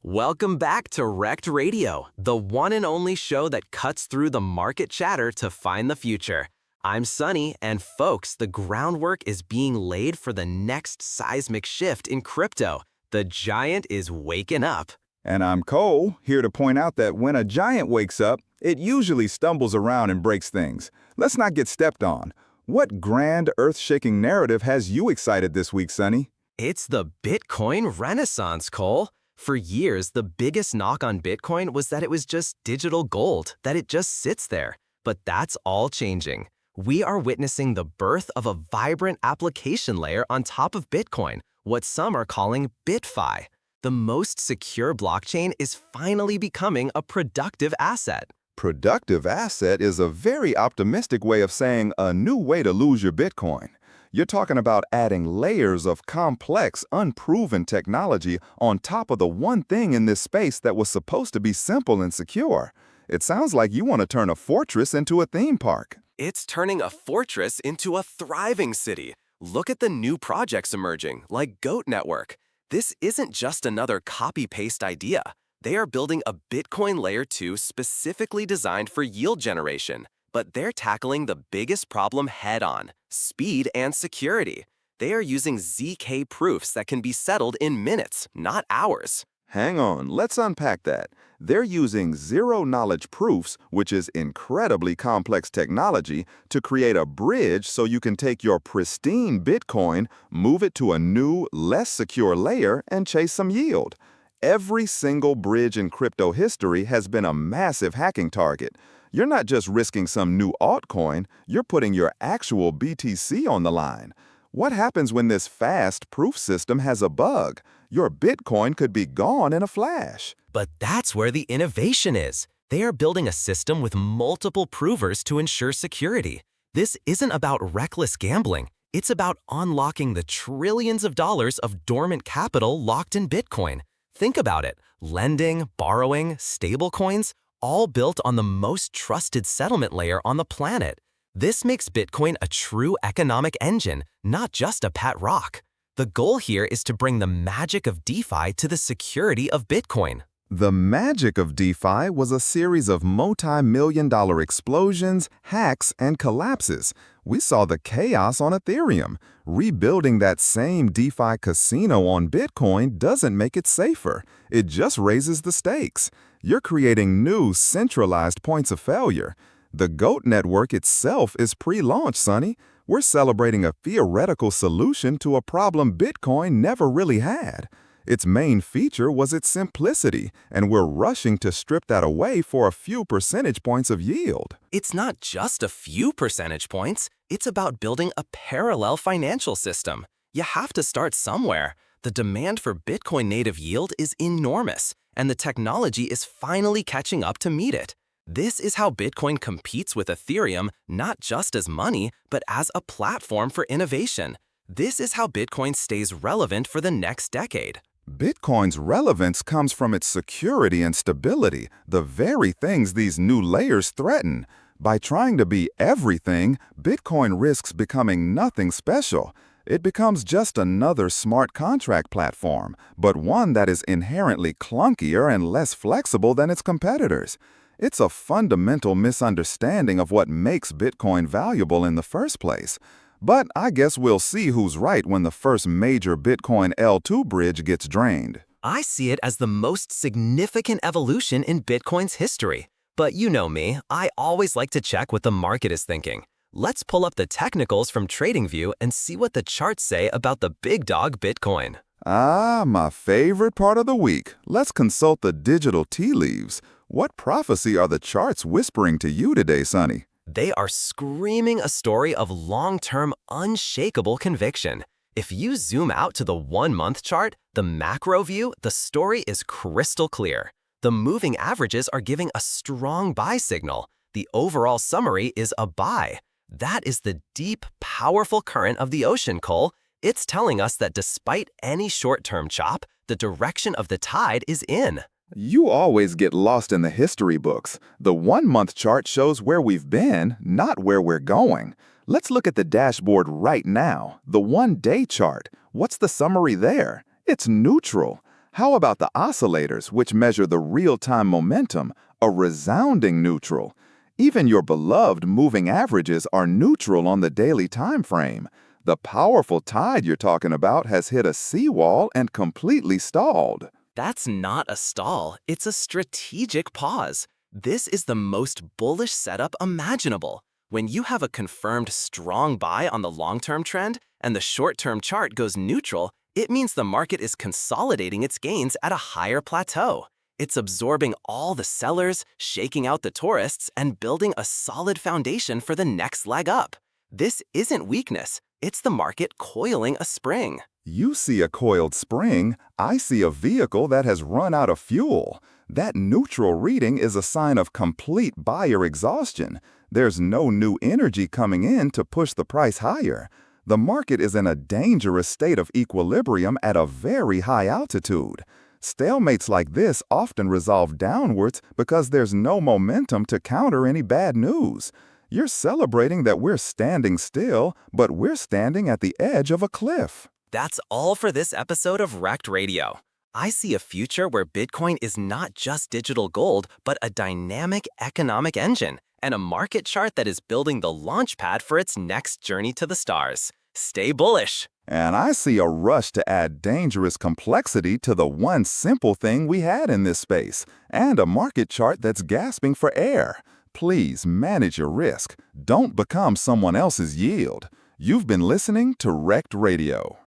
Welcome back to Rekt Radio, the one and only show that cuts through the market chatter to find the future. I'm Sunny, and folks, the groundwork is being laid for the next seismic shift in crypto. The giant is waking up. And I'm Cole, here to point out that when a giant wakes up, it usually stumbles around and breaks things. Let's not get stepped on. What grand, earth-shaking narrative has you excited this week, Sunny? It's the Bitcoin renaissance, Cole. For years, the biggest knock on Bitcoin was that it was just digital gold, that it just sits there. But that's all changing. We are witnessing the birth of a vibrant application layer on top of Bitcoin, what some are calling BitFi. The most secure blockchain is finally becoming a productive asset. Productive asset is a very optimistic way of saying a new way to lose your Bitcoin. You're talking about adding layers of complex, unproven technology on top of the one thing in this space that was supposed to be simple and secure. It sounds like you want to turn a fortress into a theme park. It's turning a fortress into a thriving city. Look at the new projects emerging, like Goat Network. This isn't just another copy-paste idea. They are building a Bitcoin Layer 2 specifically designed for yield generation. But they're tackling the biggest problem head-on: speed and security. They are using ZK proofs that can be settled in minutes, not hours. Hang on, let's unpack that. They're using zero-knowledge proofs, which is incredibly complex technology, to create a bridge so you can take your pristine Bitcoin, move it to a new, less secure layer, and chase some yield. Every single bridge in crypto history has been a massive hacking target. You're not just risking some new altcoin, you're putting your actual BTC on the line. What happens when this fast proof system has a bug? Your Bitcoin could be gone in a flash. But that's where the innovation is. They are building a system with multiple provers to ensure security. This isn't about reckless gambling. It's about unlocking the trillions of dollars of dormant capital locked in Bitcoin. Think about it. Lending, borrowing, stablecoins, all built on the most trusted settlement layer on the planet. This makes Bitcoin a true economic engine, not just a pet rock. The goal here is to bring the magic of DeFi to the security of Bitcoin. The magic of DeFi was a series of multi-million-dollar explosions, hacks, and collapses. We saw the chaos on Ethereum. Rebuilding that same DeFi casino on Bitcoin doesn't make it safer. It just raises the stakes. You're creating new, centralized points of failure. The GOAT network itself is pre-launch, Sonny. We're celebrating a theoretical solution to a problem Bitcoin never really had. Its main feature was its simplicity, and we're rushing to strip that away for a few percentage points of yield. It's not just a few percentage points. It's about building a parallel financial system. You have to start somewhere. The demand for Bitcoin native yield is enormous, and the technology is finally catching up to meet it. This is how Bitcoin competes with Ethereum, not just as money, but as a platform for innovation. This is how Bitcoin stays relevant for the next decade. Bitcoin's relevance comes from its security and stability, the very things these new layers threaten. By trying to be everything, Bitcoin risks becoming nothing special. It becomes just another smart contract platform, but one that is inherently clunkier and less flexible than its competitors. It's a fundamental misunderstanding of what makes Bitcoin valuable in the first place. But I guess we'll see who's right when the first major Bitcoin L2 bridge gets drained. I see it as the most significant evolution in Bitcoin's history. But you know me, I always like to check what the market is thinking. Let's pull up the technicals from TradingView and see what the charts say about the big dog Bitcoin. Ah, my favorite part of the week. Let's consult the digital tea leaves. What prophecy are the charts whispering to you today, Sonny? They are screaming a story of long-term, unshakable conviction. If you zoom out to the 1-month chart, the macro view, the story is crystal clear. The moving averages are giving a strong buy signal. The overall summary is a buy. That is the deep, powerful current of the ocean, Cole. It's telling us that despite any short-term chop, the direction of the tide is in. You always get lost in the history books. The 1-month chart shows where we've been, not where we're going. Let's look at the dashboard right now. The 1-day chart. What's the summary there? It's neutral. How about the oscillators, which measure the real-time momentum, a resounding neutral? Even your beloved moving averages are neutral on the daily time frame. The powerful tide you're talking about has hit a seawall and completely stalled. That's not a stall, it's a strategic pause. This is the most bullish setup imaginable. When you have a confirmed strong buy on the long-term trend and the short-term chart goes neutral, it means the market is consolidating its gains at a higher plateau. It's absorbing all the sellers, shaking out the tourists, and building a solid foundation for the next leg up. This isn't weakness, it's the market coiling a spring. You see a coiled spring, I see a vehicle that has run out of fuel. That neutral reading is a sign of complete buyer exhaustion. There's no new energy coming in to push the price higher. The market is in a dangerous state of equilibrium at a very high altitude. Stalemates like this often resolve downwards because there's no momentum to counter any bad news. You're celebrating that we're standing still, but we're standing at the edge of a cliff. That's all for this episode of Rekt Radio. I see a future where Bitcoin is not just digital gold, but a dynamic economic engine and a market chart that is building the launchpad for its next journey to the stars. Stay bullish. And I see a rush to add dangerous complexity to the one simple thing we had in this space, and a market chart that's gasping for air. Please manage your risk. Don't become someone else's yield. You've been listening to Rekt Radio.